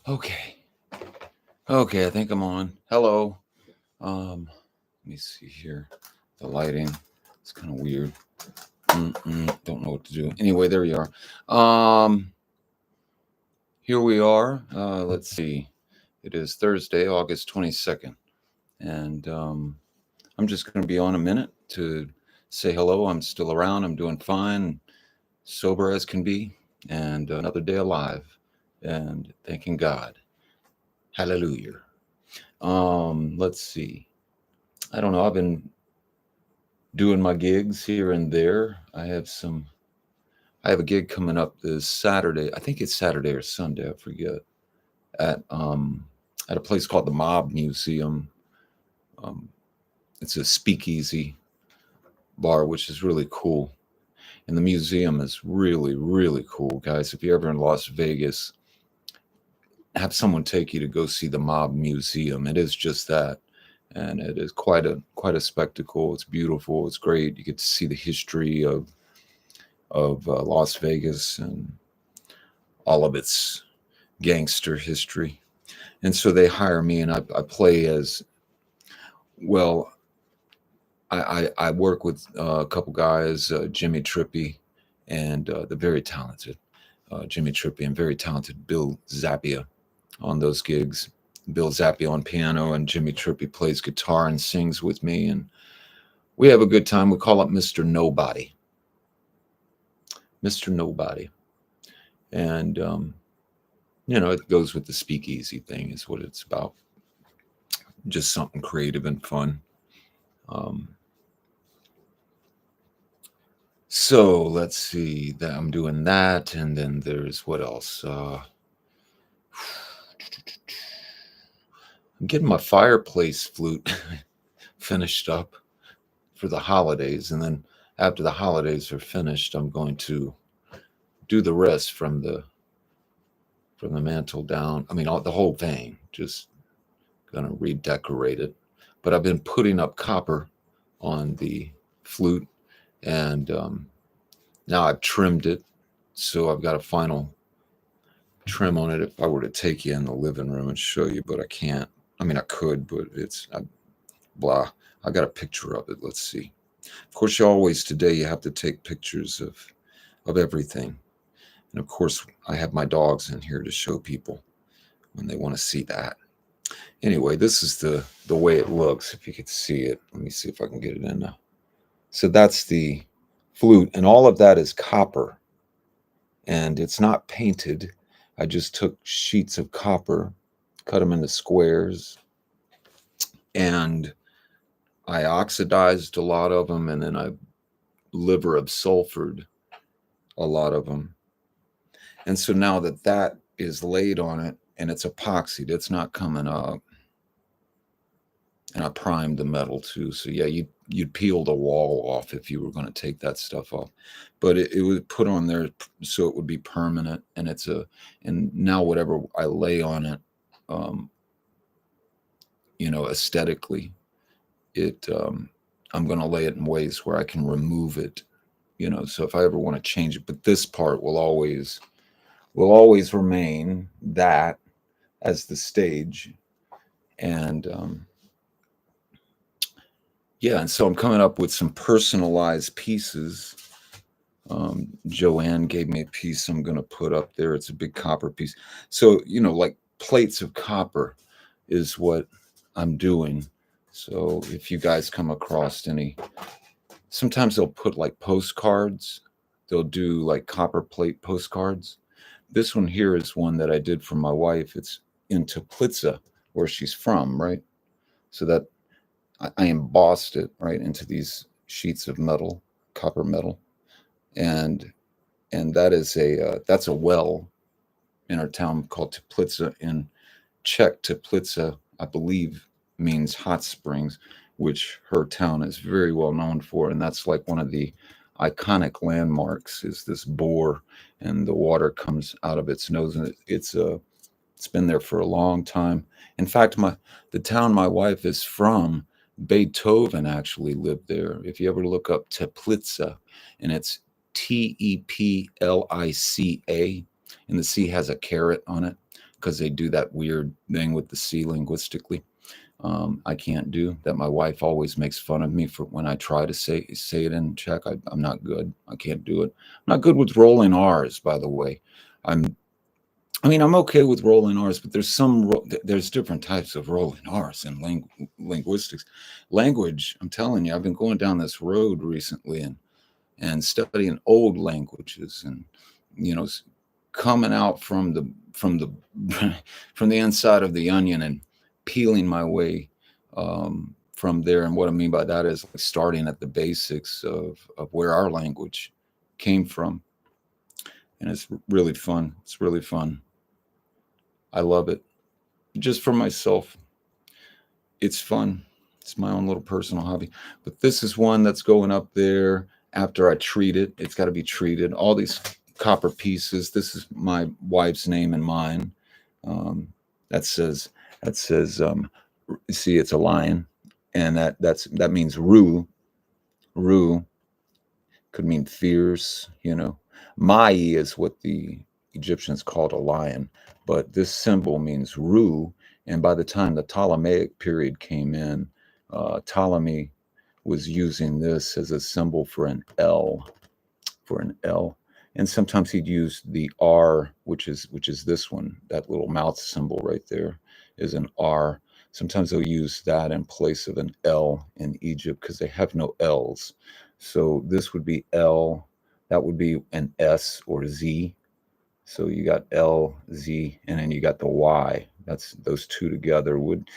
Okay. Okay, I think I'm on. Hello. Let me see here. The lighting. It's kind of weird. Don't know what to do. Anyway, there we are. Here we are. Let's see. It is Thursday, August 22nd. And I'm just going to be on a minute to say hello. I'm still around. I'm doing fine, sober as can be, and another day alive. And thanking God. Hallelujah. Let's see. I don't know. I've been doing my gigs here and there. I have a gig coming up this Saturday. I think it's Saturday or Sunday, I forget. At at a place called the Mob Museum. Um, it's a speakeasy bar, which is really cool. And the museum is really, really cool, guys. If you're ever in Las Vegas, have someone take you to go see the Mob Museum. It is just that, and it is quite a spectacle. It's beautiful. It's great. You get to see the history of Las Vegas and all of its gangster history. And so they hire me, and I play as well. I work with a couple guys, Jimmy Trippy, and the very talented Jimmy Trippy, and very talented Bill Zappia on those gigs. Bill Zappia on piano, and Jimmy Trippy plays guitar and sings with me, and we have a good time. We call it Mr. Nobody. Mr. Nobody. And, it goes with the speakeasy thing, is what it's about. Just something creative and fun. Um, so let's see that I'm doing that. And then there's what else? I'm getting my fireplace flute finished up for the holidays. And then after the holidays are finished, I'm going to do the rest from the mantle down. I mean, the whole thing, just gonna redecorate it. But I've been putting up copper on the flute, and now I've trimmed it, so I've got a final trim on it. If I were to take you in the living room and show you, but I can't. I mean, I could, but blah. I got a picture of it. Let's see. Of course, today you have to take pictures of everything. And of course, I have my dogs in here to show people when they want to see that. Anyway, this is the way it looks. If you could see it, let me see if I can get it in now. So that's the flute, and all of that is copper, and it's not painted. I just took sheets of copper, cut them into squares, and I oxidized a lot of them, and then I liver sulfured a lot of them. And so now that is laid on it, and it's epoxied, it's not coming up. And I primed the metal too. So yeah, you'd peel the wall off if you were going to take that stuff off. But it was put on there so it would be permanent. And and now whatever I lay on it, aesthetically, I'm going to lay it in ways where I can remove it, so if I ever want to change it, but this part will always remain that as the stage. And and so I'm coming up with some personalized pieces. Joanne gave me a piece I'm going to put up there. It's a big copper piece. So, like plates of copper is what I'm doing. So if you guys come across sometimes they'll put like postcards. They'll do like copper plate postcards. This one here is one that I did for my wife. It's in Teplitsa, where she's from, right? So that I embossed it right into these sheets of metal, copper metal, and that's a well in our town called Teplitsa in Czech. Teplitsa, I believe, means hot springs, which her town is very well known for, and that's like one of the iconic landmarks is this boar, and the water comes out of its nose, and it's been there for a long time. In fact, the town my wife is from, Beethoven actually lived there. If you ever look up Teplitsa, and it's Teplica, and the C has a caret on it. because they do that weird thing with the C linguistically. I can't do that. My wife always makes fun of me for when I try to say it in Czech. I'm not good. I can't do it. I'm not good with rolling R's, by the way. I'm I mean, I'm okay with rolling R's, but there's different types of rolling R's in linguistics. Language, I'm telling you, I've been going down this road recently and studying old languages and you know coming out from the from the inside of the onion and peeling my way from there. And what I mean by that is like starting at the basics of where our language came from, and it's really fun. It's really fun. I love it. Just for myself, it's fun. It's my own little personal hobby. But this is one that's going up there after I treat it. It's got to be treated. All these copper pieces. This is my wife's name and mine. Um, that says that says see, it's a lion, and that means Ru. Ru could mean fierce. Mai is what the Egyptians called a lion, but this symbol means Ru. And by the time the Ptolemaic period came in, Ptolemy was using this as a symbol for an L, for an L. And sometimes he'd use the R, which is this one, that little mouth symbol right there is an R. Sometimes they'll use that in place of an L in Egypt because they have no L's. So this would be L, that would be an S or Z. So you got L, Z, and then you got the Y. That's those two together would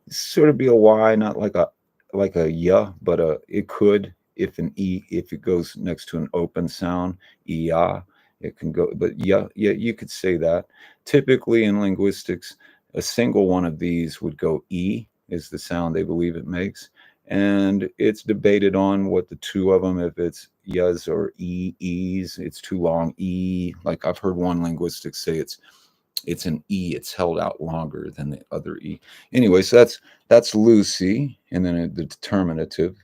sort of be a Y, not like a yeah, but it could if an E, if it goes next to an open sound, yeah, it can go. But yeah, you could say that. Typically in linguistics, a single one of these would go E is the sound they believe it makes, and it's debated on what the two of them, if it's yes or e's, it's too long. E, like I've heard one linguistic say it's an E. It's held out longer than the other E. Anyway, so that's Lucy, and then the determinative,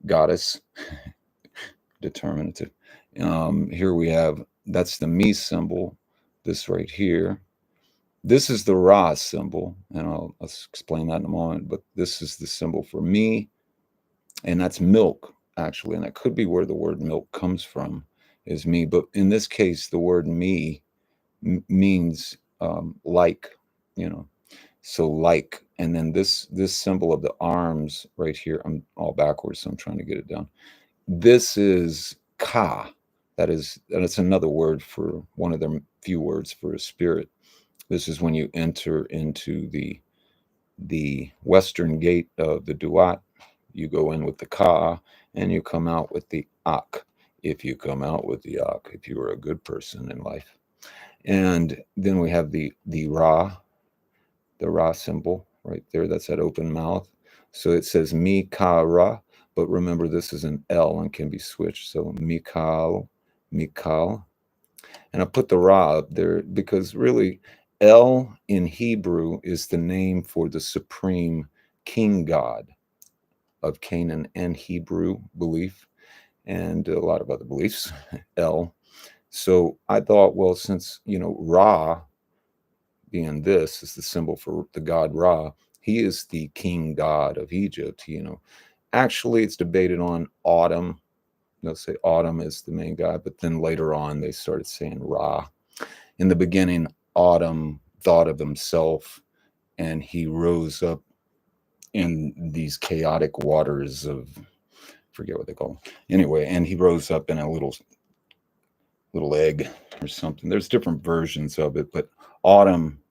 goddess, determinative. Here we have, that's the me symbol. This right here. This is the Ra symbol, and I'll explain that in a moment. But this is the symbol for me, and that's milk actually, and that could be where the word milk comes from, is me. But in this case, the word me means like, you know, so like. And then this symbol of the arms right here, I'm all backwards, so I'm trying to get it down. This is ka. That's another word for one of their few words for a spirit. This is when you enter into the western gate of the duat. You go in with the ka, and you come out with the ak. If you come out with the ak, if you are a good person in life. And then we have the Ra, the Ra symbol right there. That's that open mouth. So it says Mikara, but remember this is an L and can be switched. So Mikal, Mikal. And I put the Ra up there because really El in Hebrew is the name for the supreme king god of Canaan and Hebrew belief and a lot of other beliefs, El. So I thought, well, since, Ra being this is the symbol for the god Ra, he is the king god of Egypt. Actually, it's debated on Autumn. They'll say Autumn is the main god, but then later on they started saying Ra. In the beginning, Autumn thought of himself and he rose up in these chaotic waters of, forget what they call them. Anyway, and he rose up in a little egg or something. There's different versions of it, but Autumn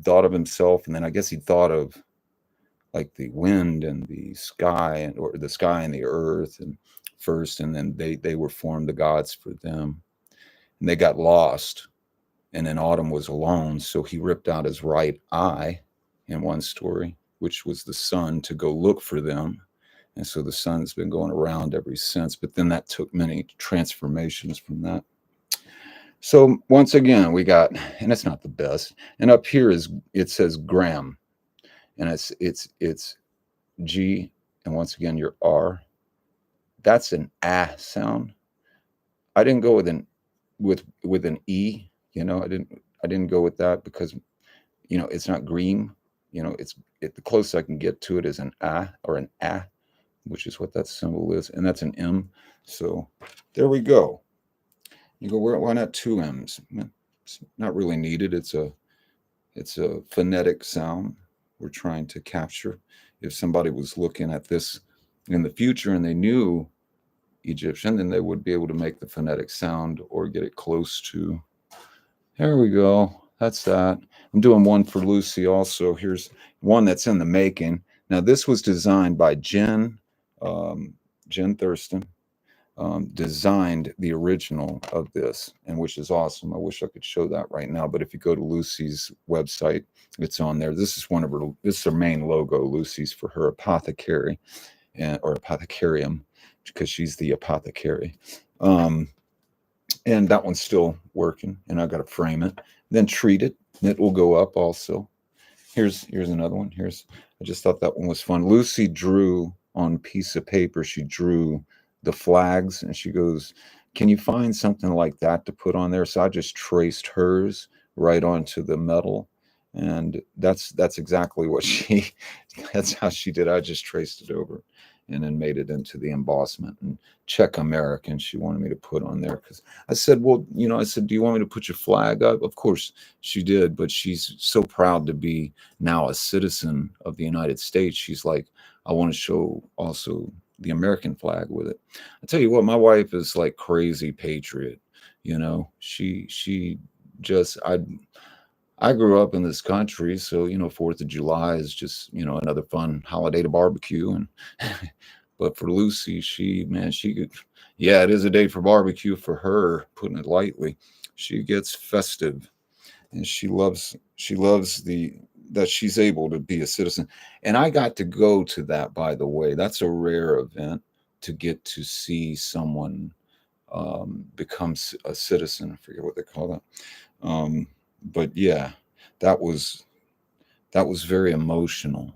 thought of himself, and then I guess he thought of like the wind and the sky, or the sky and the earth, and first, and then they were formed the gods for them, and they got lost, and then Autumn was alone, so he ripped out his right eye in one story, which was the sun, to go look for them. And so the sun's been going around ever since, but then that took many transformations from that. So once again, we got, and it's not the best. And up here it says gram, and it's G, and once again your R. That's an ah sound. I didn't go with an E. I didn't. didn't go with that because it's not green. The closest I can get to it is an ah or an ah, which is what that symbol is, and that's an M. So there we go. You go, why not two M's? It's not really needed. It's a phonetic sound we're trying to capture. If somebody was looking at this in the future and they knew Egyptian, then they would be able to make the phonetic sound or get it close to. There we go. That's that. I'm doing one for Lucy also. Here's one that's in the making. Now, this was designed by um, Jen Thurston. Designed the original of this, and which is awesome. I wish I could show that right now, but if you go to Lucy's website, it's on there. This is one of her. This is her main logo, Lucy's, for her apothecary, or apothecarium, because she's the apothecary. And that one's still working, and I got to frame it, then treat it. It will go up also. Here's another one. I just thought that one was fun. Lucy drew on a piece of paper. She drew the flags, and she goes, "Can you find something like that to put on there?" So I just traced hers right onto the metal, and that's exactly what she. That's how she did. I just traced it over, and then made it into the embossment. And Czech American, she wanted me to put on there because I said, "Well, I said, do you want me to put your flag up?" Of course she did, but she's so proud to be now a citizen of the United States. She's like, "I want to show also the American flag with it." I tell you what, my wife is like crazy patriot. She just I grew up in this country, so 4th of July is just another fun holiday to barbecue. And but for Lucy, she could, yeah, it is a day for barbecue for her, putting it lightly. She gets festive, and she loves the that she's able to be a citizen. And I got to go to that, by the way. That's a rare event, to get to see someone become a citizen. I forget what they call that. But yeah, that was that was very emotional.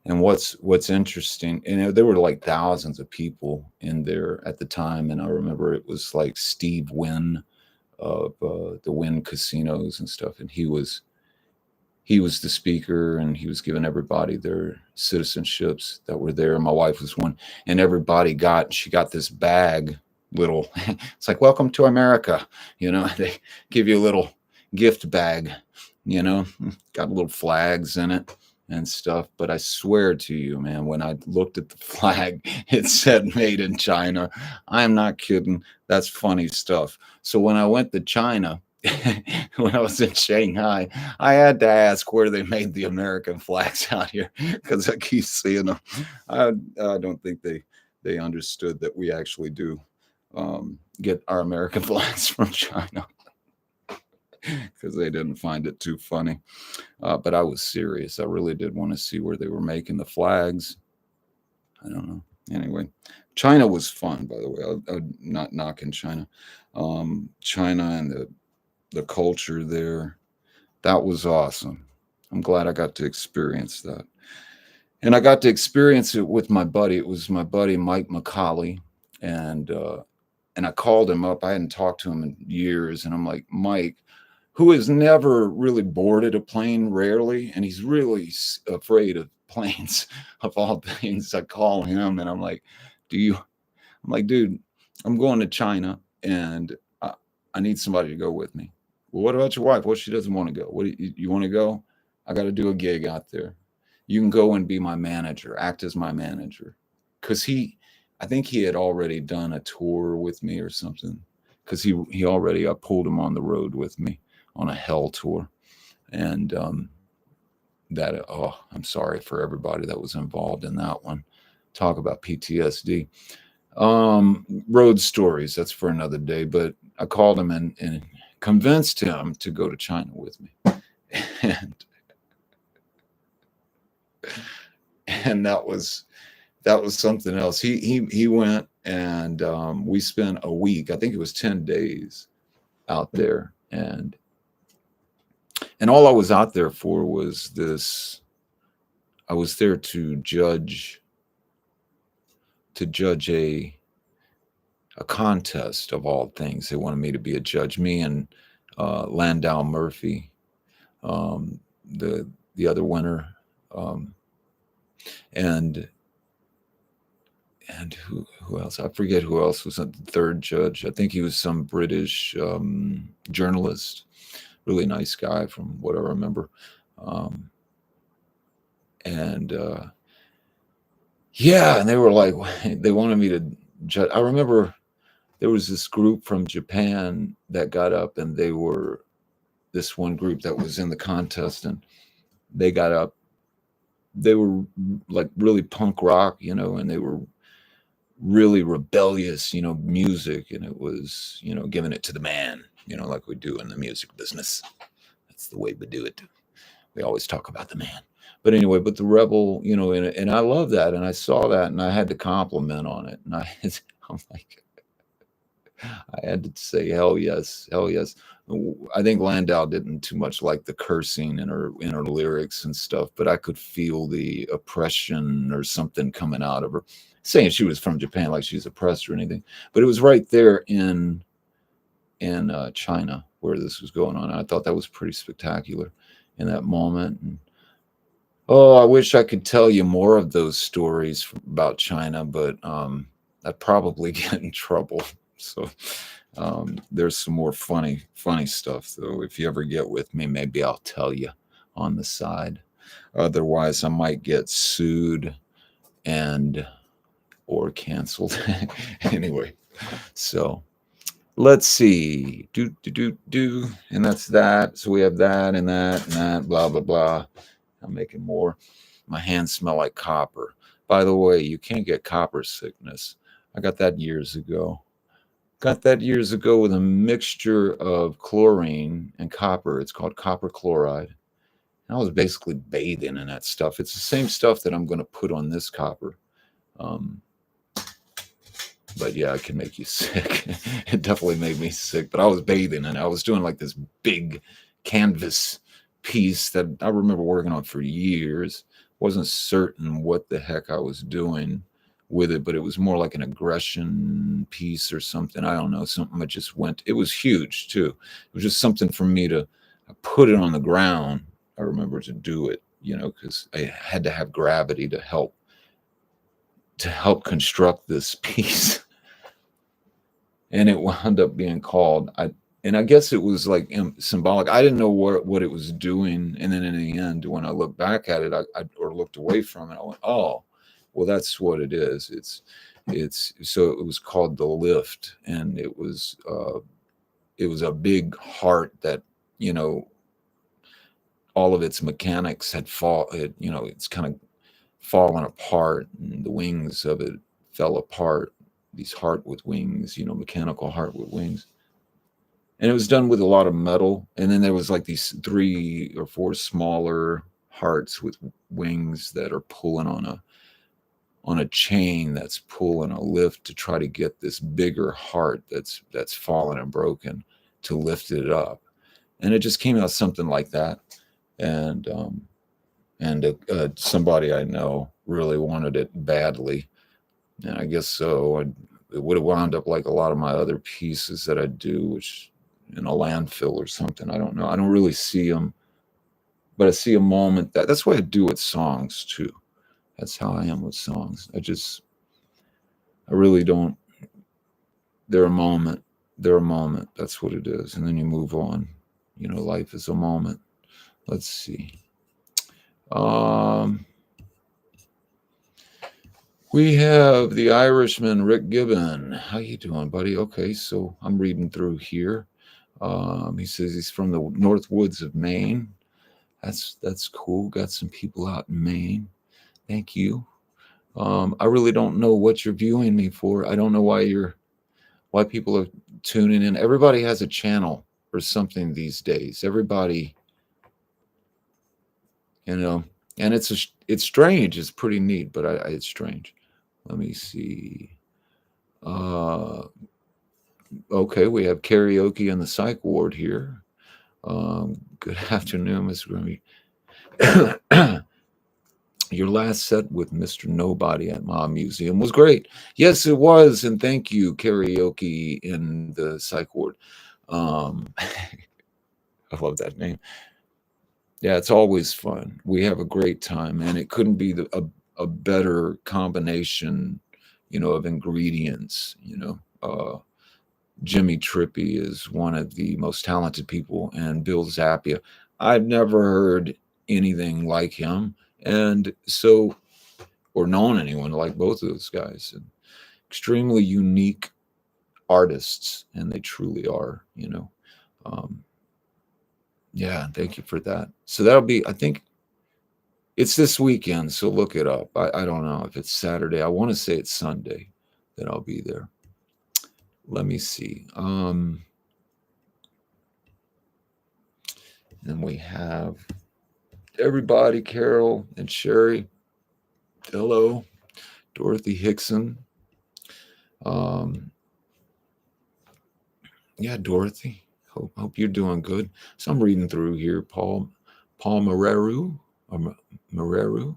And what's interesting, there were like thousands of people in there at the time, and I remember it was like Steve Wynn of the Wynn casinos and stuff, and he was the speaker, and he was giving everybody their citizenships that were there. My wife was one, and she got this bag, little. It's like, "Welcome to America," They give you a little gift bag, you know, got little flags in it and stuff. But I swear to you, man, when I looked at the flag, it said "Made in China." I am not kidding. That's funny stuff. So when I went to China, when I was in Shanghai, I had to ask where they made the American flags out here, because I keep seeing them. I don't think they understood that we actually do get our American flags from China, because they didn't find it too funny. But I was serious. I really did want to see where they were making the flags. I don't know. Anyway, China was fun, by the way. I'm not knocking China. China and the culture there, that was awesome. I'm glad I got to experience that. And I got to experience it with my buddy. It was my buddy Mike McCauley, and I called him up. I hadn't talked to him in years, and I'm like, "Mike, who has never really boarded a plane, rarely, and he's really afraid of planes of all things." I call him, and I'm like, "Do you?" I'm like, "Dude, I'm going to China, and I need somebody to go with me." "Well, what about your wife?" "Well, she doesn't want to go." "What do you want to go?" "I got to do a gig out there. You can go and be my manager, act as my manager." Because I think he had already done a tour with me or something. Because I pulled him on the road with me on a hell tour. And I'm sorry for everybody that was involved in that one. Talk about PTSD. Road stories, that's for another day. But I called him and convinced him to go to China with me. And that was something else. He went, and we spent a week. I think it was 10 days out there, and all I was out there for was this. I was there to judge a contest of all things. They wanted me to be a judge. Me and Landau Murphy, the other winner, um, and who else? I forget who else was the third judge. I think he was some British journalist, really nice guy from what I remember. Um, and yeah, and they were like, they wanted me to judge. I remember there was this group from Japan that got up, and they were this one group that was in the contest, and they got up. They were like really punk rock, and they were really rebellious, music, and it was, giving it to the man, like we do in the music business. That's the way we do it. We always talk about the man. But anyway, but the rebel, and I love that, and I saw that, and I had to compliment on it, and I'm like, I had to say, hell yes, hell yes. I think Landau didn't too much like the cursing in her lyrics and stuff, but I could feel the oppression or something coming out of her, saying she was from Japan, like she's oppressed or anything. But it was right there in China where this was going on. I thought that was pretty spectacular in that moment. And, oh, I wish I could tell you more of those stories about China, but I'd probably get in trouble. So there's some more funny stuff. So if you ever get with me, maybe I'll tell you on the side. Otherwise, I might get sued and or canceled. Anyway, so let's see. And that's that. So we have that and that and that, blah, blah, blah. I'm making more. My hands smell like copper. By the way, you can't get copper sickness. I got that years ago. With a mixture of chlorine and copper. It's called copper chloride. And I was basically bathing in that stuff. It's the same stuff that I'm going to put on this copper. But yeah, it can make you sick. It definitely made me sick. But I was bathing in it. I was doing like this big canvas piece that I remember working on for years. Wasn't certain what the heck I was doing with it, but it was more like an aggression piece or something. I don't know, something that just went. It was huge too. It was just something for me to put it on the ground. I remember to do it, because I had to have gravity to help construct this piece. And it wound up being called, I guess it was like symbolic. I didn't know what it was doing. And then in the end, when I looked back at it, or looked away from it, I went, oh, well, that's what it is. So it was called the lift, and it was a big heart that, all of its mechanics had it's kind of fallen apart, and the wings of it fell apart. These heart with wings, mechanical heart with wings. And it was done with a lot of metal. And then there was like these 3 or 4 smaller hearts with wings that are pulling on a chain that's pulling a lift to try to get this bigger heart that's fallen and broken to lift it up. And it just came out something like that. And somebody I know really wanted it badly. And I guess so. It would have wound up like a lot of my other pieces that I do, which in a landfill or something. I don't know. I don't really see them, but I see a moment that's what I do with songs too. That's how I am with songs. I really don't. They're a moment. That's what it is. And then you move on. Life is a moment. Let's see. We have the Irishman, Rick Gibbon. How you doing, buddy? Okay, so I'm reading through here. He says he's from the North Woods of Maine. That's cool. Got some people out in Maine. Thank you. I really don't know what you're viewing me for. I don't know why people are tuning in. Everybody has a channel or something these days. Everybody, and it's strange. It's pretty neat, but it's strange. Let me see. Okay, we have karaoke in the psych ward here. Good afternoon, Miss Grimmy. Your last set with Mr. Nobody at my museum was great. Yes, it was, and thank you, karaoke in the psych ward. I love that name. Yeah, it's always fun. We have a great time, and it couldn't be a better combination, of ingredients. Jimmy Trippy is one of the most talented people, and Bill Zappia. I've never heard anything like him, and so, or known anyone like both of those guys. And extremely unique artists, and they truly are. Um, yeah, thank you for that. So that'll be, I think, it's this weekend, so look it up. I don't know if it's Saturday. I want to say it's Sunday that I'll be there. Let me see. Then we have everybody, Carol and Sherry. Hello, Dorothy Hickson. Um, yeah, Dorothy. Hope you're doing good. So I'm reading through here. Paul Moreru or Moreru.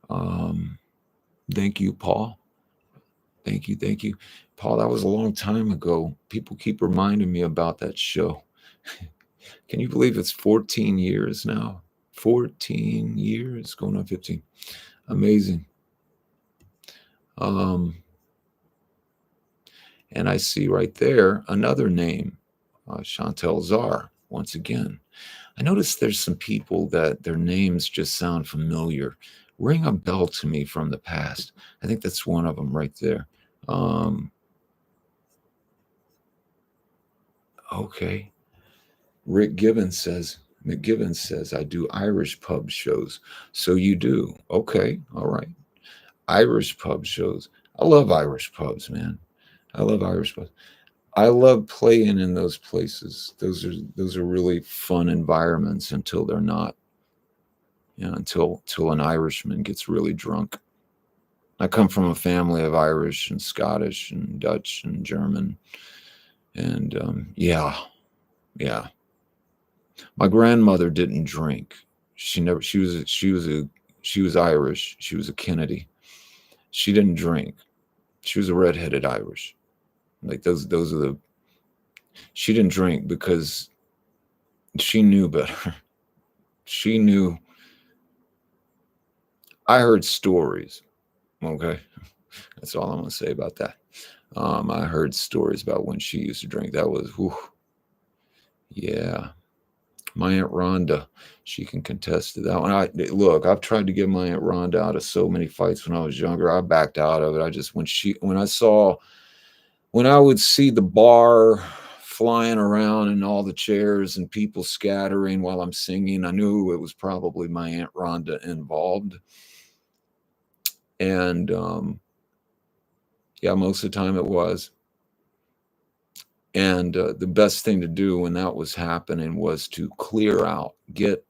Um, thank you, Paul. Thank you, Paul. That was a long time ago. People keep reminding me about that show. Can you believe it's 14 years now? 14 years, going on 15. Amazing. Um, and I see right there another name, Chantel Czar, once again. I noticed there's some people that their names just sound familiar, ring a bell to me from the past. I think that's one of them right there. Okay. McGibbons says, I do Irish pub shows. So you do. Okay. All right. Irish pub shows. I love Irish pubs, man. I love Irish pubs. I love playing in those places. Those are really fun environments until they're not. Until an Irishman gets really drunk. I come from a family of Irish and Scottish and Dutch and German, and yeah. My grandmother didn't drink. She never. She was Irish. She was a Kennedy. She didn't drink. She was a redheaded Irish. Like those are the. She didn't drink because she knew better. She knew. I heard stories. Okay, that's all I'm gonna say about that. I heard stories about when she used to drink. That was, whew, yeah. My Aunt Rhonda, she can contest to that one. Look, I've tried to get my Aunt Rhonda out of so many fights when I was younger. I backed out of it. I just when I would see the bar flying around and all the chairs and people scattering while I'm singing, I knew it was probably my Aunt Rhonda involved. And yeah, most of the time it was. And the best thing to do when that was happening was to clear out, get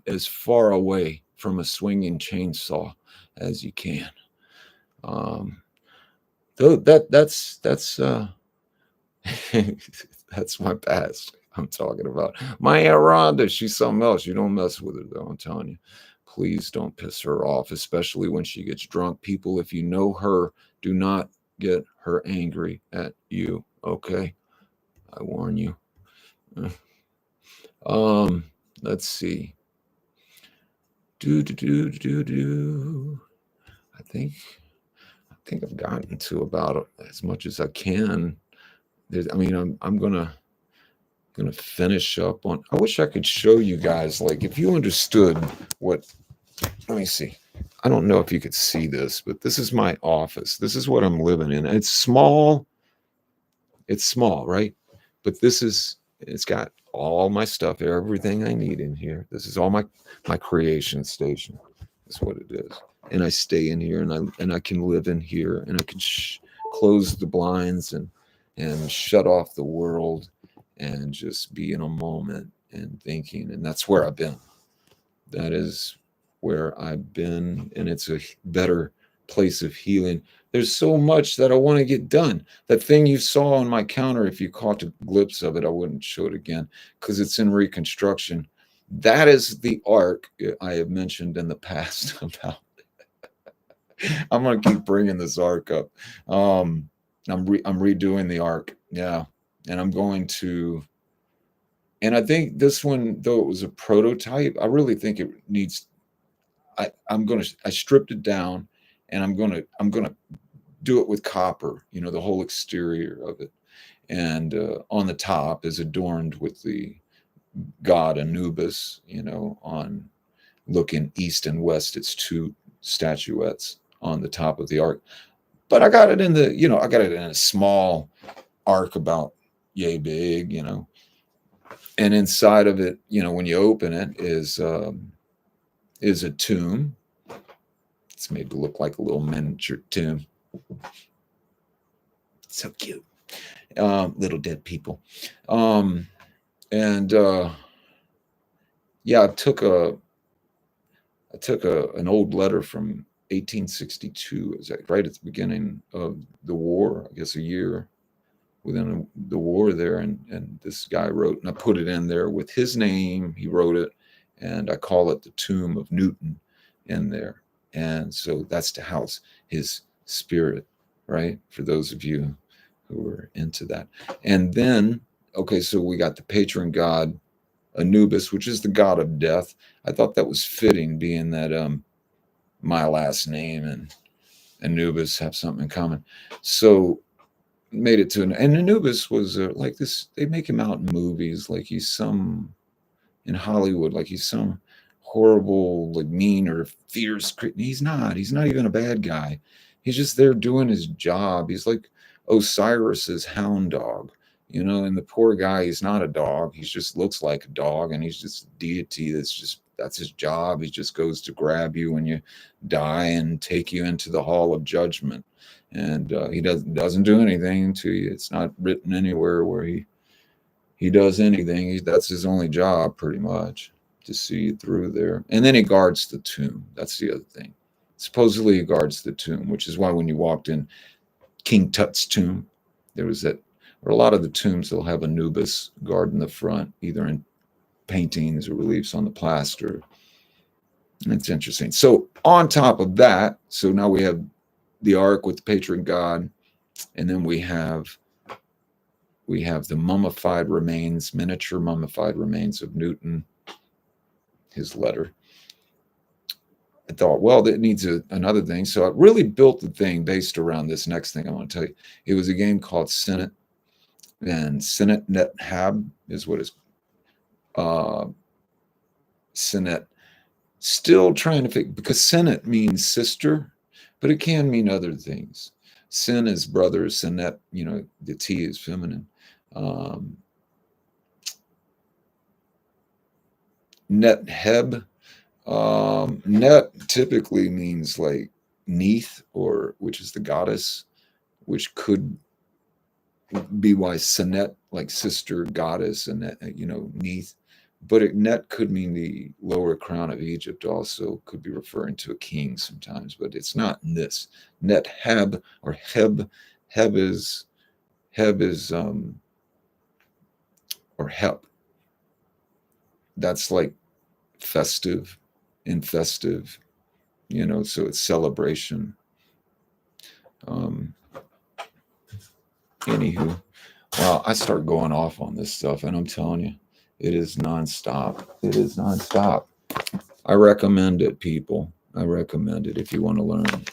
as far away from a swinging chainsaw as you can. Though that's that's my past. I'm talking about my Aunt Rhonda. She's something else. You don't mess with her, though. I'm telling you. Please don't piss her off, especially when she gets drunk. People, if you know her, do not get her angry at you. Okay. I warn you. Let's see. Do. I think I've gotten to about as much as I can. I'm gonna finish up on. I wish I could show you guys, like, if you understood what. Let me see. I don't know if you could see this, but this is my office. This is what I'm living in. It's small. It's small, right? But it's got all my stuff, everything I need in here. This is all my creation station. That's what it is. And I stay in here, and I can live in here, and I can close the blinds and shut off the world and just be in a moment and thinking. And that's where I've been. That is where I've been, and it's a better place of healing. There's so much that I want to get done. That thing you saw on my counter, if you caught a glimpse of it, I wouldn't show it again because it's in reconstruction. That is the arc I have mentioned in the past about. I'm going to keep bringing this arc up. I'm redoing the arc, yeah, and I'm going to And I think this one, though it was a prototype, I really think it needs. I stripped it down, and I'm gonna do it with copper. You know, the whole exterior of it, and on the top is adorned with the god Anubis. You know, on looking east and west, it's two statuettes on the top of the ark. But I got it in the, I got it in a small ark about yay big, and inside of it, when you open it, is a tomb. It's made to look like a little miniature tomb. So cute. Little dead people. And yeah, I took an old letter from 1862. It was right at the beginning of the war, I guess a year within the war there, and this guy wrote, and I put it in there with his name. He wrote it, and I call it the Tomb of Newton in there. And so that's to house his spirit, right? For those of you who are into that. And then, okay, so we got the patron god Anubis, which is the god of death. I thought that was fitting, being that my last name and Anubis have something in common. So made it to and Anubis was like this. They make him out in movies like he's some in Hollywood, like he's some horrible, like mean or fierce. He's not. He's not even a bad guy. He's just there doing his job. He's like Osiris's hound dog, and the poor guy, he's not a dog. He just looks like a dog, and he's just a deity that's his job. He just goes to grab you when you die and take you into the hall of judgment. And he doesn't do anything to you. It's not written anywhere where he does anything. That's his only job, pretty much, to see you through there. And then he guards the tomb. That's the other thing. Supposedly he guards the tomb, which is why when you walked in King Tut's tomb, there was that, or a lot of the tombs, they'll have Anubis guarding the front, either in paintings or reliefs on the plaster. And it's interesting. So on top of that, so now we have the ark with the patron god, and then we have the mummified remains, miniature mummified remains of Newton, his letter. I thought, well, it needs another thing. So I really built the thing based around this next thing I want to tell you. It was a game called Senate, and Senate Net Hab is what it's Senate. Still trying to figure, because Senate means sister, but it can mean other things. Sin is brother, Senet, the T is feminine. Net Heb. Net typically means like Neath, which is the goddess, which could be why Senet, like sister goddess, and Neath. But Net could mean the lower crown of Egypt. Also could be referring to a king sometimes, but it's not in this. Net Heb or Heb. Heb is or Hep. That's like festive, infestive, so it's celebration. Anywho, well, I start going off on this stuff, and I'm telling you, it is nonstop. It is nonstop. I recommend it, people. I recommend it if you want to learn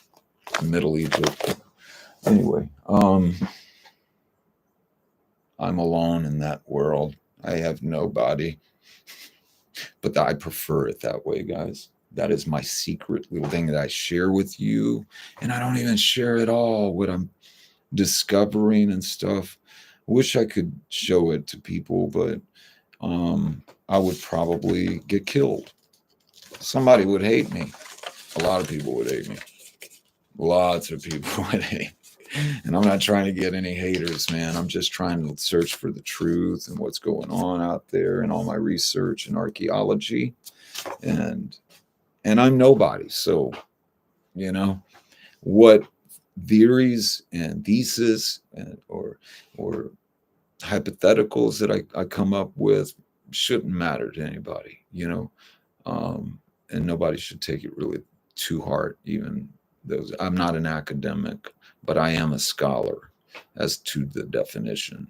Middle Egypt. Anyway, I'm alone in that world. I have nobody. But I prefer it that way, guys. That is my secret little thing that I share with you. And I don't even share it all, what I'm discovering and stuff. Wish I could show it to people, but I would probably get killed. Somebody would hate me. A lot of people would hate me. Lots of people would hate. And I'm not trying to get any haters, man. I'm just trying to search for the truth and what's going on out there and all my research and archaeology. And I'm nobody. So, what theories and theses or hypotheticals that I come up with shouldn't matter to anybody, and nobody should take it really too hard. Even those, I'm not an academic, but I am a scholar as to the definition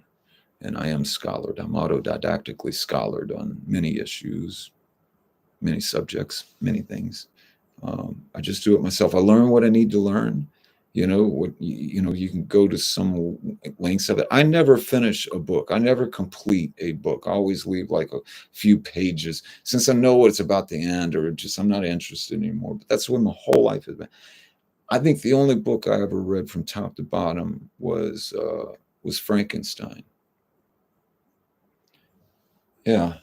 and I am scholared. I'm autodidactically scholared on many issues, many subjects, many things. I just do it myself. I learn what I need to learn. You can go to some lengths of it. I never finish a book. I never complete a book. I always leave like a few pages since I know it's about to end, or just I'm not interested anymore. But that's what my whole life has been. I think the only book I ever read from top to bottom was Frankenstein. Yeah.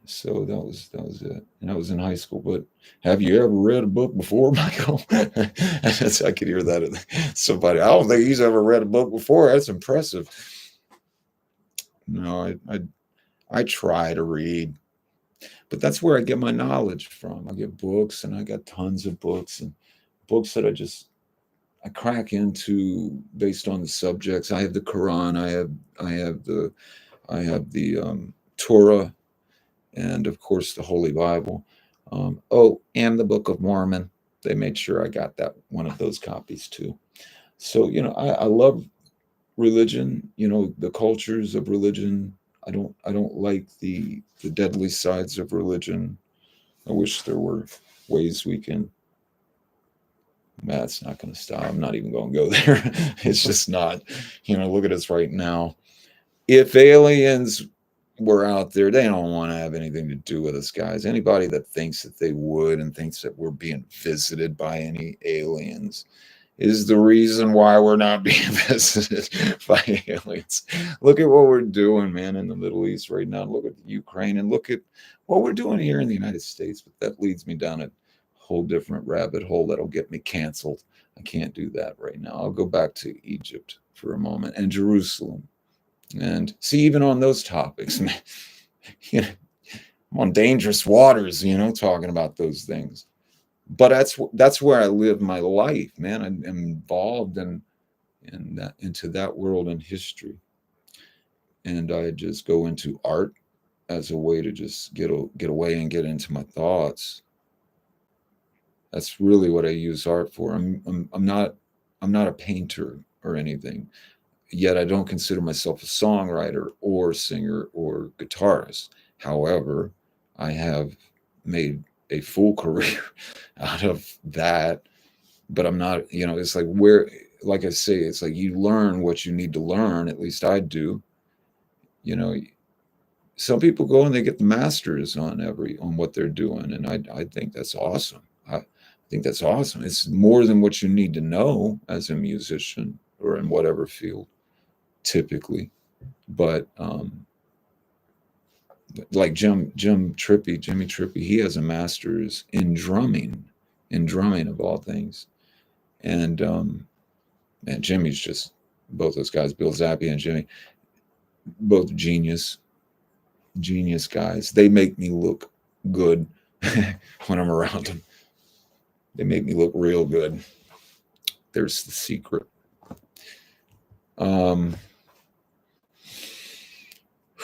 So that was it. And I was in high school. But have you ever read a book before, Michael? I could hear that in somebody. I don't think he's ever read a book before. That's impressive. No, I try to read, but that's where I get my knowledge from. I get books, and I got tons of books, and books that I crack into based on the subjects. I have the Quran. I have the Torah, and of course the Holy Bible. And the Book of Mormon. They made sure I got that one of those copies too. So I love religion. The cultures of religion. I don't like the deadly sides of religion. I wish there were ways we can. That's not going to stop. I'm not even going to go there. It's just not. Look at us right now. If aliens were out there, they don't want to have anything to do with us, guys. Anybody that thinks that they would and thinks that we're being visited by any aliens is the reason why we're not being visited by aliens. Look at what we're doing, man, in the Middle East right now. Look at Ukraine, and look at what we're doing here in the United States. But that leads me down a whole different rabbit hole that'll get me canceled. I can't do that right now. I'll go back to Egypt for a moment and Jerusalem. And see, even on those topics, man, I'm on dangerous waters, talking about those things. But that's where I live my life, man. I'm involved into that world and history, and I just go into art as a way to just get away and get into my thoughts. That's really what I use art for. I'm not a painter or anything. Yet I don't consider myself a songwriter or singer or guitarist. However, I have made a full career out of that. But I'm not, it's like I say, it's like you learn what you need to learn. At least I do. You know, some people go and they get the masters on what they're doing. And I think that's awesome. I think that's awesome. It's more than what you need to know as a musician or in whatever field. Typically, but like Jimmy Trippy, he has a master's in drumming of all things, and Jimmy's just both those guys, Bill Zappi and Jimmy, both genius guys. They make me look good when I'm around them. They make me look real good. There's the secret.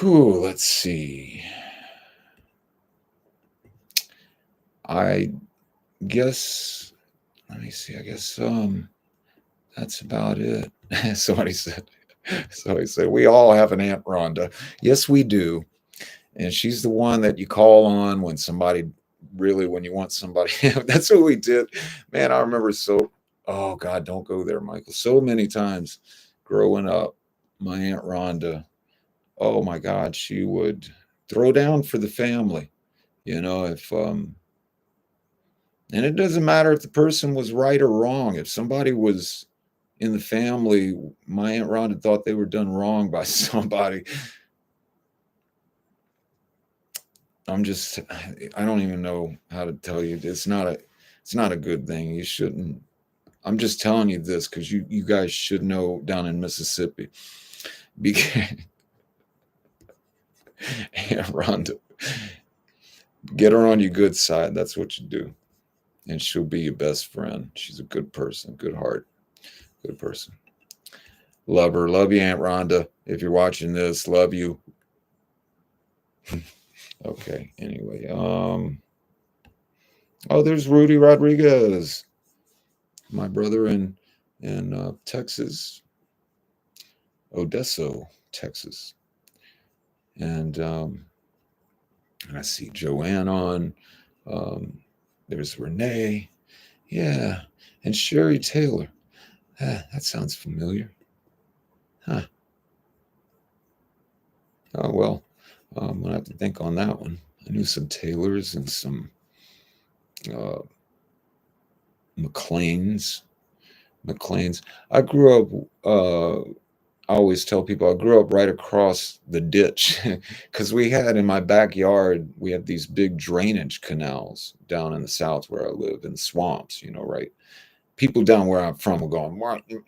Let's see. I guess, let me see. I guess that's about it. Somebody said, we all have an Aunt Rhonda. Yes, we do. And she's the one that you call on when you want somebody. That's what we did. Man, I remember oh God, don't go there, Michael. So many times growing up, my Aunt Rhonda, oh my God, she would throw down for the family. If and it doesn't matter if the person was right or wrong. If somebody was in the family, my Aunt Rhonda thought they were done wrong by somebody. I don't even know how to tell you. It's not a good thing. You shouldn't. I'm just telling you this because you guys should know down in Mississippi. Aunt Rhonda, get her on your good side. That's what you do. And she'll be your best friend. She's a good person, good heart, good person. Love her. Love you, Aunt Rhonda. If you're watching this, love you. Okay, anyway. There's Rudy Rodriguez, my brother in Texas, Odessa, Texas. And I see Joanne on. Um, there's Renee. Yeah. And Sherry Taylor. Ah, that sounds familiar. Huh. Oh, well, I'm going to have to think on that one. I knew some Taylors and some uh, McLeans. McLeans. I grew up, I always tell people I grew up right across the ditch because we had in my backyard, we have these big drainage canals down in the south where I live in swamps, right? People down where I'm from are going,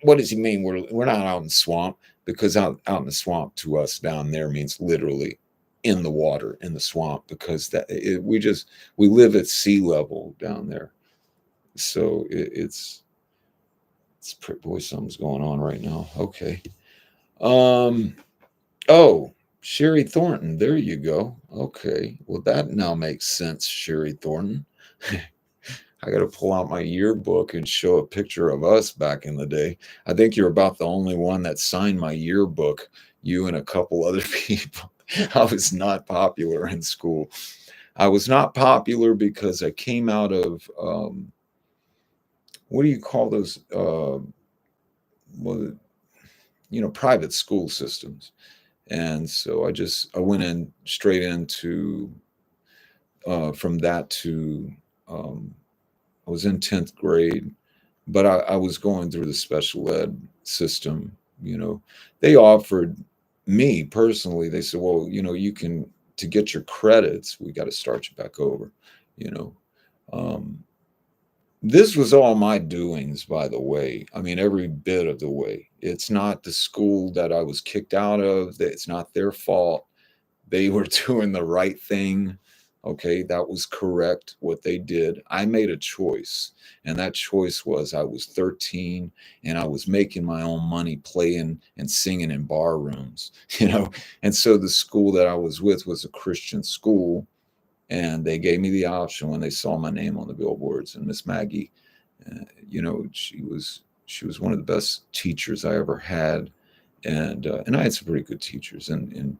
what does he mean? We're not out in the swamp, because out in the swamp to us down there means literally in the water, in the swamp, because we live at sea level down there. So boy, something's going on right now. Okay. Um, oh, Sherry Thornton. There you go. Okay. Well, that now makes sense, Sherry Thornton. I got to pull out my yearbook and show a picture of us back in the day. I think you're about the only one that signed my yearbook, you and a couple other people. I was not popular in school. I was not popular because I came out of, what do you call those? Well, private school systems. And so I went in straight into, from that to, um, I was in 10th grade, but I was going through the special ed system. They offered me personally, they said, well, to get your credits, we got to start you back over, you know. Um, this was all my doings, by the way. I mean, every bit of the way. It's not the school that I was kicked out of. It's not their fault. They were doing the right thing. Okay, that was correct what they did. I made a choice, and that choice was I was 13 and I was making my own money playing and singing in bar rooms, And so the school that I was with was a Christian school, and they gave me the option when they saw my name on the billboards. And Miss Maggie, she was one of the best teachers I ever had, and I had some pretty good teachers in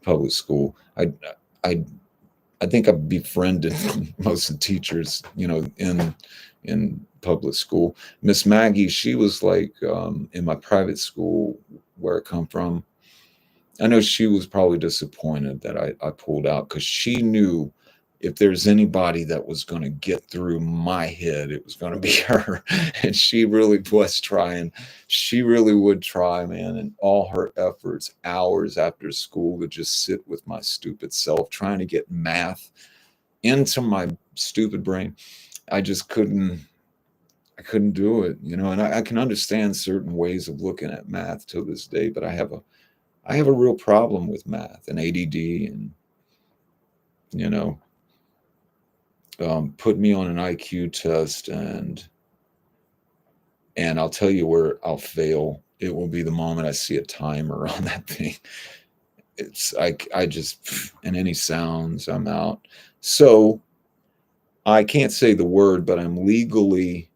public school. I think I befriended most of the teachers, in public school. Miss Maggie, she was like, in my private school where I come from. I know she was probably disappointed that I pulled out, because she knew if there's anybody that was going to get through my head, it was going to be her. And she really was trying. She really would try, man. And all her efforts, hours after school, to just sit with my stupid self, trying to get math into my stupid brain. I just couldn't. I couldn't do it, and I can understand certain ways of looking at math to this day, but I have a real problem with math and ADD, and you know, put me on an IQ test, and I'll tell you where I'll fail. It will be the moment I see a timer on that thing. It's like I just, and any sounds, I'm out. So I can't say the word, but I'm legally,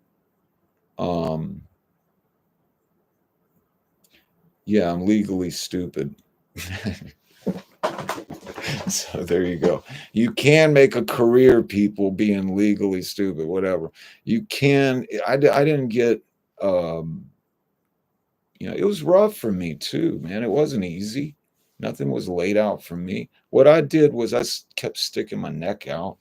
um, yeah, I'm legally stupid. So there you go. You can make a career, people, being legally stupid, whatever. You can. I didn't get, um, it was rough for me too, man. It wasn't easy. Nothing was laid out for me. What I did was kept sticking my neck out,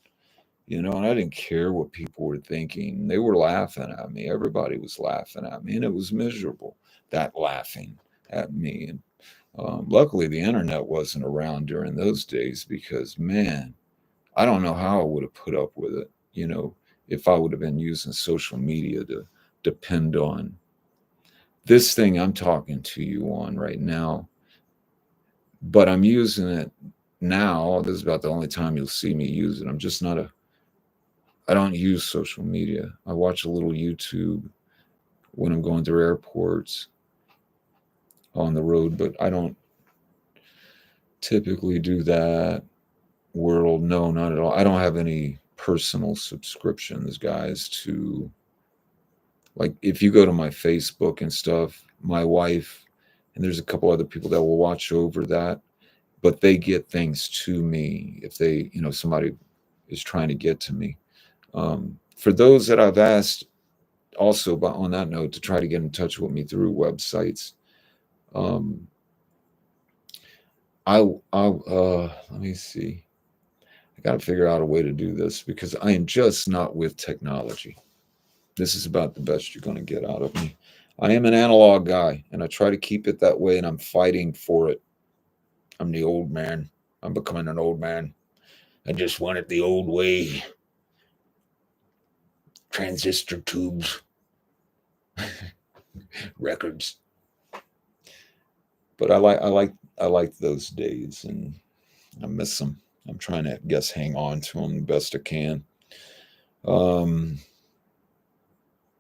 and I didn't care what people were thinking. They were laughing at me. Everybody was laughing at me, and it was miserable, that laughing at me. And luckily, the internet wasn't around during those days, because, man, I don't know how I would have put up with it, if I would have been using social media to depend on this thing I'm talking to you on right now. But I'm using it now. This is about the only time you'll see me use it. I don't use social media. I watch a little YouTube when I'm going through airports on the road, but I don't typically do that. World, no, not at all. I don't have any personal subscriptions, guys, to, like, if you go to my Facebook and stuff, my wife, and there's a couple other people that will watch over that, but they get things to me if they, somebody is trying to get to me. For those that I've asked also, but on that note, to try to get in touch with me through websites, um, let me see. I got to figure out a way to do this because I am just not with technology. This is about the best you're going to get out of me. I am an analog guy, and I try to keep it that way, and I'm fighting for it. I'm the old man. I'm becoming an old man. I just want it the old way. Transistor tubes, records. But I like those days, and I miss them. I'm trying to hang on to them the best I can.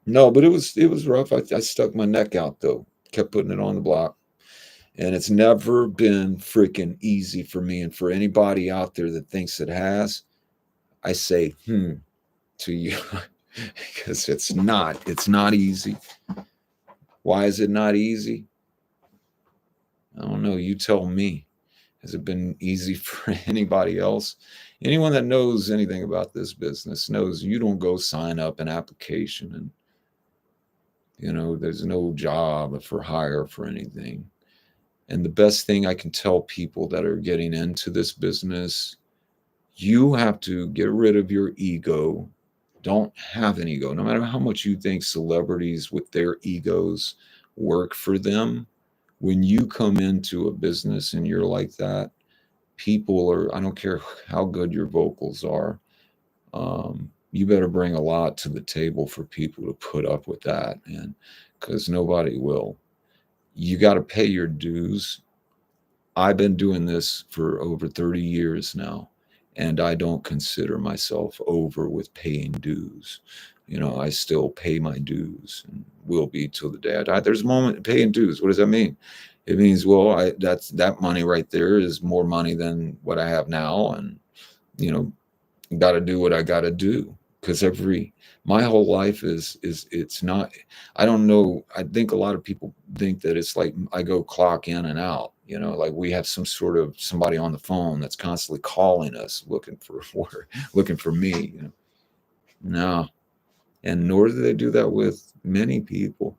No, but it was rough. I stuck my neck out though. Kept putting it on the block. And it's never been freaking easy for me. And for anybody out there that thinks it has, I say, to you. Because it's not. It's not easy. Why is it not easy? I don't know. You tell me. Has it been easy for anybody else? Anyone that knows anything about this business knows you don't go sign up an application and, there's no job for hire for anything. And the best thing I can tell people that are getting into this business, you have to get rid of your ego. Don't have an ego. No matter how much you think celebrities with their egos work for them, when you come into a business and you're like that, people are, I don't care how good your vocals are, you better bring a lot to the table for people to put up with that, man, because nobody will. You got to pay your dues. I've been doing this for over 30 years now, and I don't consider myself over with paying dues. I still pay my dues and will be till the day I die. There's a moment paying dues. What does that mean? It means, well, that money right there is more money than what I have now, and got to do what I got to do because my whole life is it's not. I don't know. I think a lot of people think that it's like I go clock in and out. Like we have some sort of somebody on the phone that's constantly calling us looking for work, looking for me. No, and nor do they do that with many people.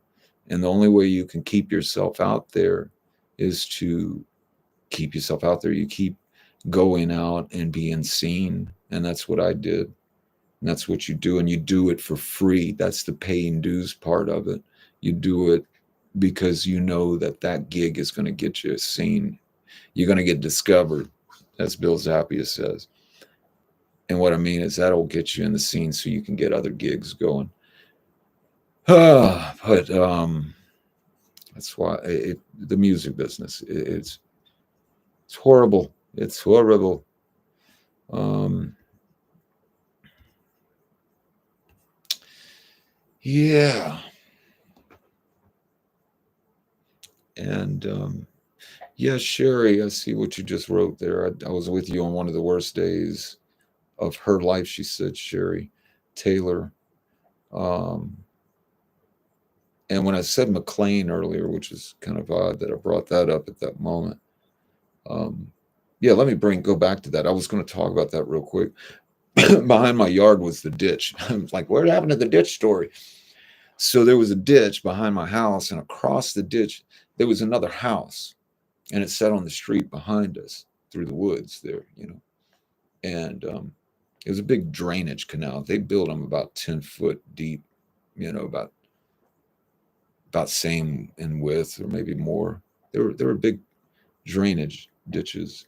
And the only way you can keep yourself out there is to keep yourself out there. You keep going out and being seen. And that's what I did. And that's what you do. And you do it for free. That's the paying dues part of it. You do it because you know that gig is going to get you seen. You're going to get discovered, as Bill Zappia says. And what I mean is that'll get you in the scene so you can get other gigs going. But that's why the music business, it's horrible. It's horrible. Yeah. And yeah, Sherry, I see what you just wrote there. I was with you on one of the worst days of her life, she said, Sherry Taylor. And when I said McLean earlier, which is kind of odd that I brought that up at that moment. Yeah, let me go back to that. I was going to talk about that real quick. Behind my yard was the ditch. I was like, what happened to the ditch story? So there was a ditch behind my house, and across the ditch, there was another house, and it sat on the street behind us through the woods there, And it was a big drainage canal. They built them about 10 foot deep, about same in width or maybe more. There were big drainage ditches.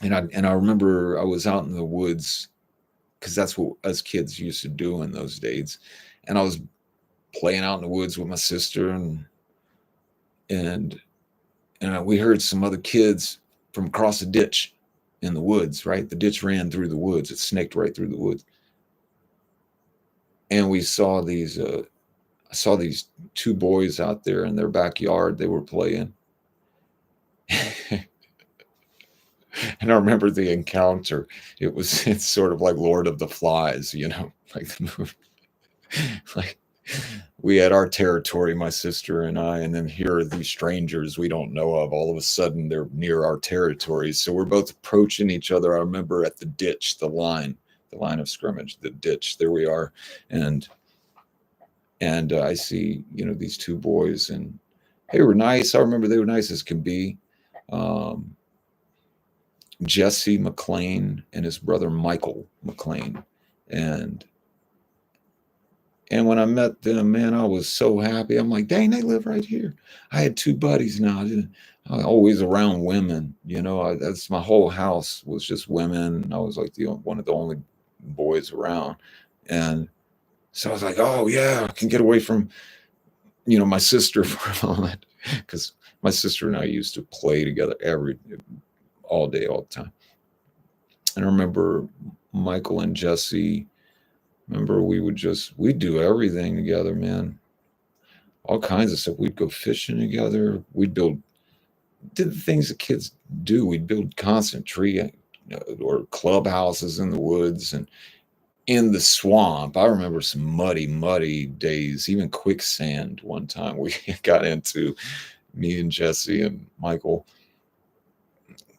And I remember I was out in the woods because that's what us kids used to do in those days. And I was playing out in the woods with my sister, and we heard some other kids from across the ditch in the woods, right? The ditch ran through the woods. It snaked right through the woods. And we saw these, I saw these two boys out there in their backyard. They were playing. And I remember the encounter. It's sort of like Lord of the Flies, like the movie. Like we had our territory, my sister and I, and then here are these strangers we don't know of. All of a sudden, they're near our territory, so we're both approaching each other. I remember at the ditch, the line of scrimmage, the ditch. There we are, and I see, these two boys, and they were nice. I remember they were nice as can be. Um, Jesse McLean and his brother Michael McLean, and when I met them, man, I was so happy. I'm like, dang, they live right here. I had two buddies now. I always around women, that's my whole house was just women. I was like one of the only boys around, and so I was like, oh yeah, I can get away from my sister for a moment, because my sister and I used to play together all day, all the time. And I remember Michael and Jesse. Remember, we'd do everything together, man. All kinds of stuff. We'd go fishing together. Did the things that kids do. We'd build constant tree or clubhouses in the woods and in the swamp. I remember some muddy, muddy days, even quicksand one time we got into, me and Jesse and Michael.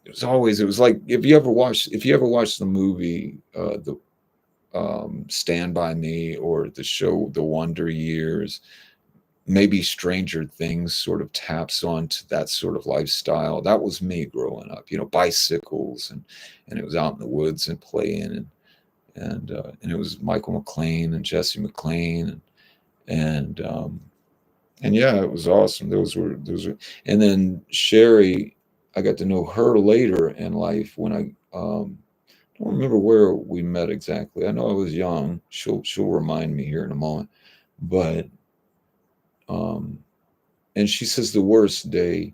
It was like, if you ever watched the movie, the Stand By Me, or the show The Wonder Years, maybe Stranger Things sort of taps onto that sort of lifestyle. That was me growing up, bicycles, and it was out in the woods and playing, and it was Michael McLean and Jesse McLean, and yeah, it was awesome. Those were, and then Sherry, I got to know her later in life when I don't remember where we met exactly. I know I was young. She'll remind me here in a moment, but um, and she says the worst day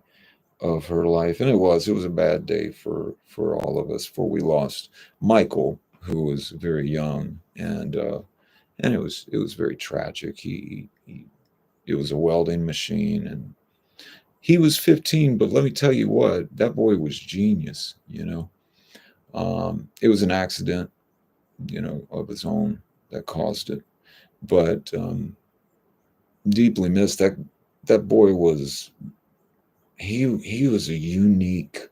of her life, and it was a bad day for all of us, for we lost Michael, who was very young, and it was very tragic. He it was a welding machine, and he was 15, but let me tell you what, that boy was genius. It was an accident, of his own that caused it, but deeply missed. That boy was he was a unique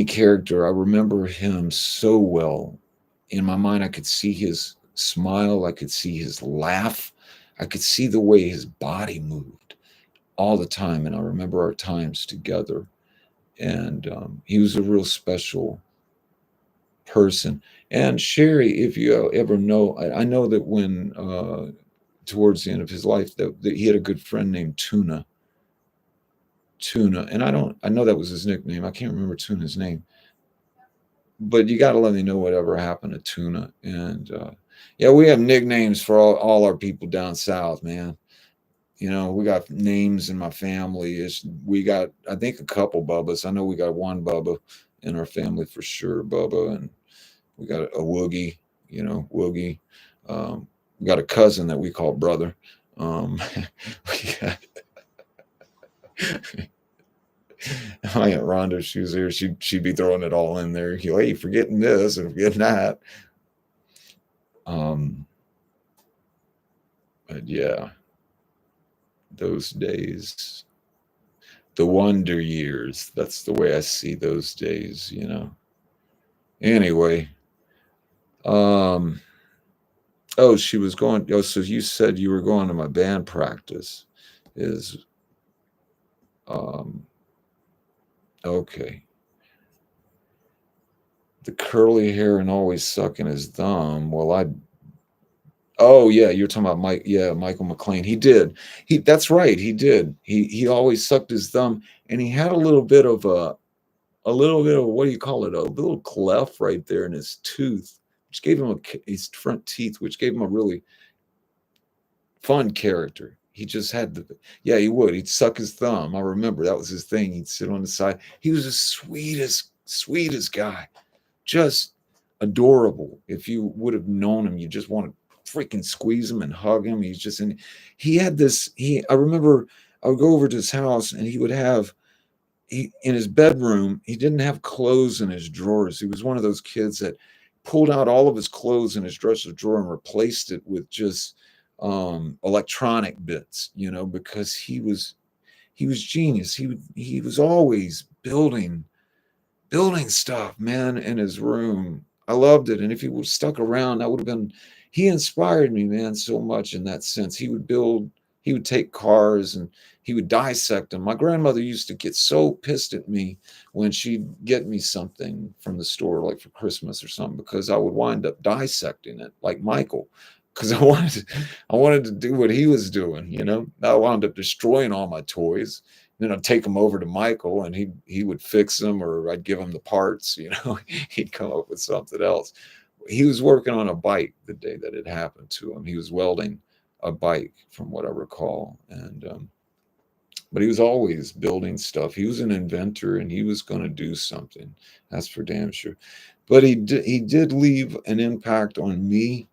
character. I remember him so well. In my mind, I could see his smile, I could see his laugh, I could see the way his body moved all the time, and I remember our times together. And he was a real special person. And Sherry, if you ever know, I know that when towards the end of his life, that he had a good friend named Tuna, and I know that was his nickname. I can't remember Tuna's name, but you got to let me know whatever happened to Tuna. And yeah, we have nicknames for all our people down south, man. We got names in my family. We got, I think, a couple Bubbas. I know we got one Bubba in our family for sure, Bubba, and we got a Woogie, Woogie. We got a cousin that we call brother. We got, my Aunt Rhonda, she was here. She'd be throwing it all in there. Hey, forgetting this and forgetting that. But yeah, those days, the wonder years. That's the way I see those days. Anyway, um, oh, she was going. Oh, so you said you were going to my band practice. Is okay. The curly hair and always sucking his thumb. Well, oh yeah, you're talking about Mike. Yeah, Michael McLean. He did. That's right. He did. He always sucked his thumb, and he had a little bit of what do you call it? A little cleft right there in his tooth, which gave him his front teeth, which gave him a really fun character. He just had yeah, he would. He'd suck his thumb. I remember that was his thing. He'd sit on the side. He was the sweetest guy, just adorable. If you would have known him, you just want to freaking squeeze him and hug him. He's just in. He had this. I remember I would go over to his house, and he would have. In his bedroom, he didn't have clothes in his drawers. He was one of those kids that pulled out all of his clothes in his dresser drawer and replaced it with just electronic bits, because he was genius. He was always building stuff, man, in his room. I loved it. And if he was stuck around, that would have been, he inspired me, man, so much in that sense. He would take cars and he would dissect them. My grandmother used to get so pissed at me when she'd get me something from the store, like for Christmas or something, because I would wind up dissecting it like Michael. Because I wanted to do what he was doing. I wound up destroying all my toys. Then I'd take them over to Michael and he would fix them, or I'd give him the parts. He'd come up with something else. He was working on a bike the day that it happened to him. He was welding a bike from what I recall. And but he was always building stuff. He was an inventor and he was going to do something. That's for damn sure. But he did leave an impact on me.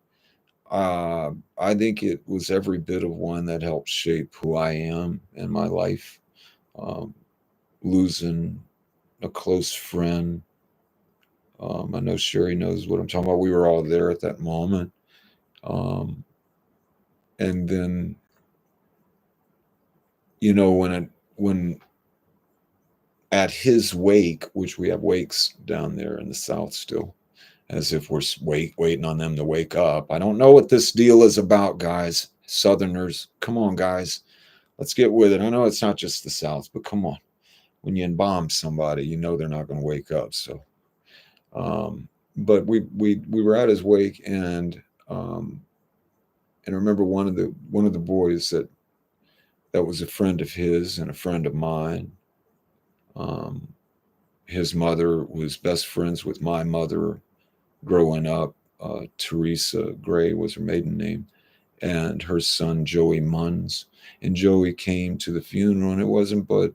I think it was every bit of one that helped shape who I am in my life. Um, Losing a close friend. I know Sherry knows what I'm talking about. We were all there at that moment. Um, and then, when at his wake, which we have wakes down there in the South still, as if we're waiting on them to wake up. I don't know what this deal is about, guys. Southerners, come on, guys. Let's get with it. I know it's not just the South, but come on. When you embalm somebody, they're not going to wake up. So, but we were at his wake, and I remember one of the boys that was a friend of his and a friend of mine. Um, his mother was best friends with my mother growing up. Teresa Gray was her maiden name, and her son Joey Munns. And Joey came to the funeral, and it wasn't but,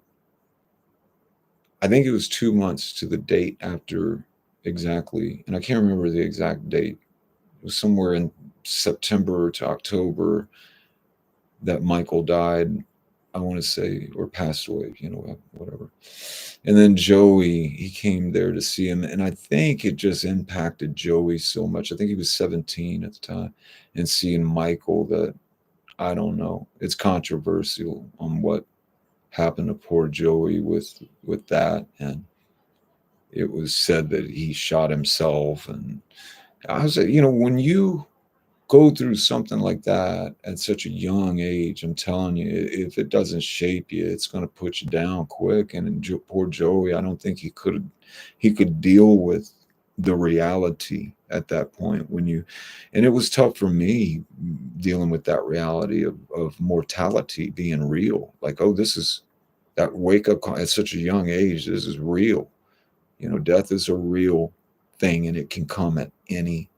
I think it was 2 months to the date after, exactly, and I can't remember the exact date. It was somewhere in September to October that Michael died, I want to say, or passed away, whatever. And then Joey, he came there to see him. And I think it just impacted Joey so much. I think he was 17 at the time. And seeing Michael, that, I don't know, it's controversial on what happened to poor Joey with that. And it was said that he shot himself. And I was like, when you go through something like that at such a young age, I'm telling you, if it doesn't shape you, it's going to put you down quick. And poor Joey, I don't think he could deal with the reality at that point, and it was tough for me dealing with that reality of mortality being real. Like, oh, this is that wake up call at such a young age. This is real. Death is a real thing, and it can come at any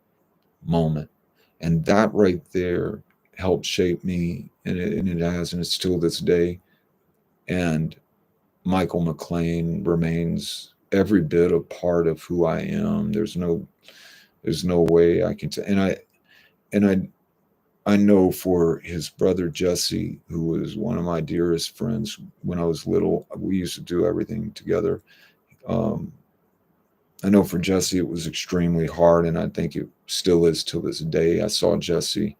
moment. And that right there helped shape me, and it has, and it's still this day. And Michael McLean remains every bit a part of who I am. There's no way I can and I know for his brother Jesse, who was one of my dearest friends when I was little. We used to do everything together. Um, I know for Jesse it was extremely hard, and I think it still is till this day. I saw Jesse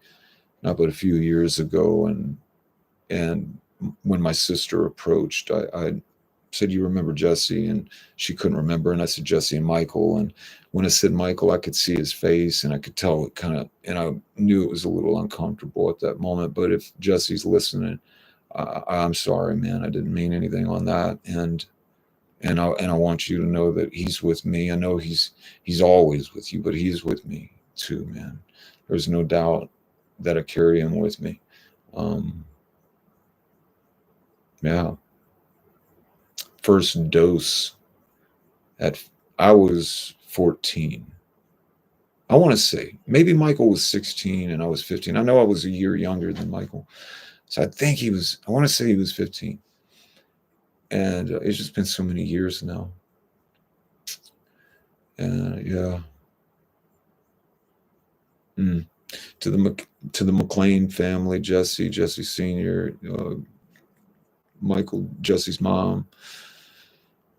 not but a few years ago, and when my sister approached, I said, "You remember Jesse?" And she couldn't remember, and I said, "Jesse and Michael." And when I said Michael, I could see his face, and I could tell it kind of, and I knew it was a little uncomfortable at that moment. But if Jesse's listening, I'm sorry, man. I didn't mean anything on that, and I want you to know that he's with me. I know he's always with you, but he's with me too, man. There's no doubt that I carry him with me. Um, yeah. First dose at I was 14. I want to say maybe Michael was 16 and I was 15. I know I was a year younger than Michael, so I think he was. I want to say he was 15, and it's just been so many years now. And yeah. Mm. To the McLean family, Jesse Senior, Michael, Jesse's mom,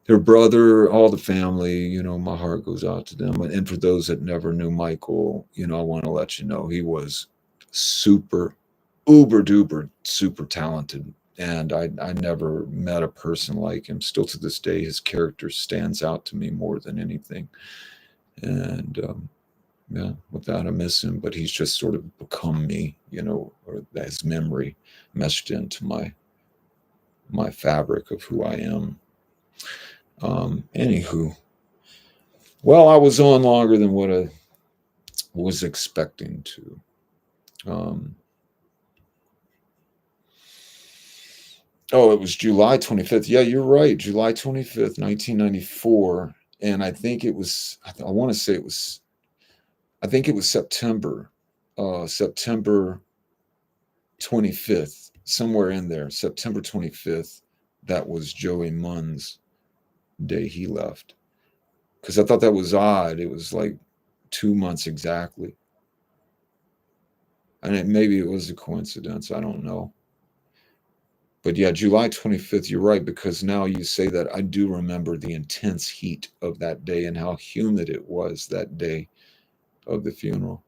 their brother, all the family. My heart goes out to them. And for those that never knew Michael, I want to let you know he was super. uber duper super talented. And I never met a person like him. Still to this day, his character stands out to me more than anything. And yeah, with that, I miss him, but he's just sort of become me, or his memory meshed into my fabric of who I am. Anywho, well, I was on longer than what I was expecting to. Um, oh, it was July 25th. Yeah, you're right. July 25th, 1994. And I think it was, I want to say it was, I think it was September 25th, somewhere in there, September 25th. That was Joey Munn's day he left. Because I thought that was odd. It was like 2 months exactly. And maybe it was a coincidence. I don't know. But yeah, July 25th, you're right, because now you say that, I do remember the intense heat of that day and how humid it was that day of the funeral.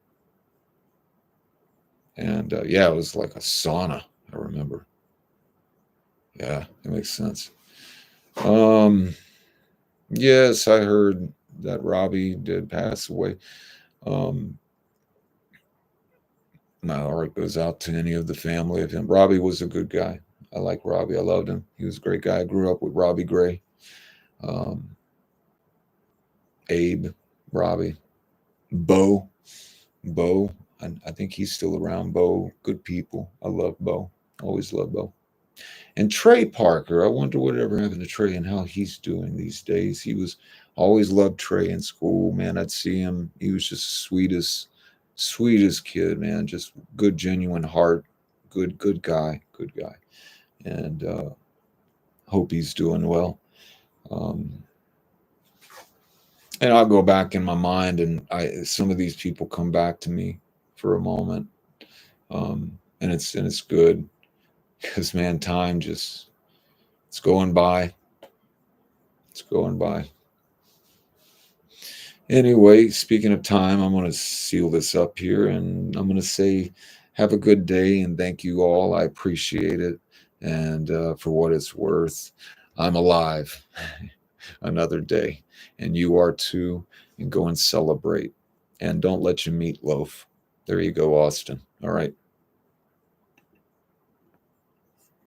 And yeah, it was like a sauna, I remember. Yeah, it makes sense. Um, yes, I heard that Robbie did pass away. Um, my heart goes out to any of the family of him. Robbie was a good guy. I like Robbie. I loved him. He was a great guy. I grew up with Robbie Gray, um, Abe, Robbie, Bo. Bo, I think he's still around. Bo, good people. I love Bo. Always love Bo. And Trey Parker, I wonder whatever happened to Trey and how he's doing these days. He was always loved Trey in school, man. I'd see him. He was just sweetest kid, man. Just good, genuine heart. Good guy. Good guy. And hope he's doing well. Um, and I'll go back in my mind, and some of these people come back to me for a moment, and it's good because man, time just it's going by. It's going by. Anyway, speaking of time, I'm going to seal this up here, and I'm going to say, have a good day, and thank you all. I appreciate it, and for what it's worth, I'm alive. Another day, and you are too, and go and celebrate, and don't let your meat loaf. There you go, Austin. All right.